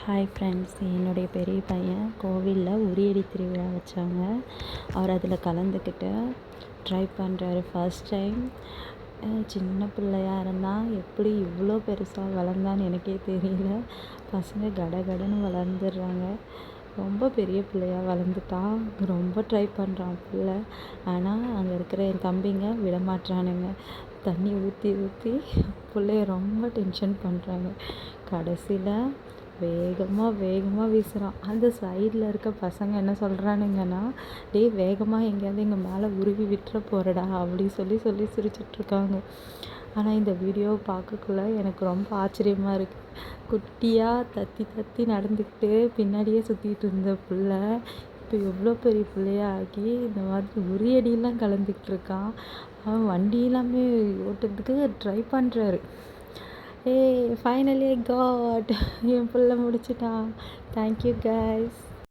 Hi friends, என்னுடைய பெரிய பையன் கோவிலில் உரியடி திருவிழா வச்சாங்க. அவர் அதில் கலந்துக்கிட்டு ட்ரை பண்ணுறாரு. First time. சின்ன பிள்ளையாக இருந்தால் எப்படி இவ்வளோ பெருசாக வளர்ந்தான்னு எனக்கே தெரியல. பசங்க கடகடன்னு வளர்ந்துடுறாங்க. ரொம்ப பெரிய பிள்ளையாக வளர்ந்துட்டான். ரொம்ப ட்ரை பண்ணுறான் பிள்ளை. ஆனால் அங்கே இருக்கிற என் தம்பிங்க விடமாட்றானுங்க. தண்ணி ஊற்றி ஊற்றி பிள்ளைய ரொம்ப டென்ஷன் பண்ணுறாங்க. கடைசியில் வேகமாக வீசுகிறான். அந்த சைடில் இருக்க பசங்க என்ன சொல்கிறானுங்கன்னா, டேய் வேகமாக எங்கேயாவது எங்கள் மேலே உருவி விட்டுற போகிறடா அப்படி சொல்லி சிரிச்சிட்ருக்காங்க. ஆனால் இந்த வீடியோவை பார்க்கக்குள்ள எனக்கு ரொம்ப ஆச்சரியமாக இருக்குது. குட்டியாக தத்தி நடந்துக்கிட்டு பின்னாடியே சுற்றிட்டு இருந்த பிள்ளை இப்போ எவ்வளோ பெரிய பிள்ளையாகி இந்த மாதிரி உரியடியெல்லாம் கலந்துக்கிட்டு இருக்கான். அவன் வண்டி எல்லாமே ஓட்டுறதுக்கு ட்ரை பண்ணுறாரு. ஃபைனலி காட் என் பிள்ளை முடிச்சிட்டான். Thank you guys.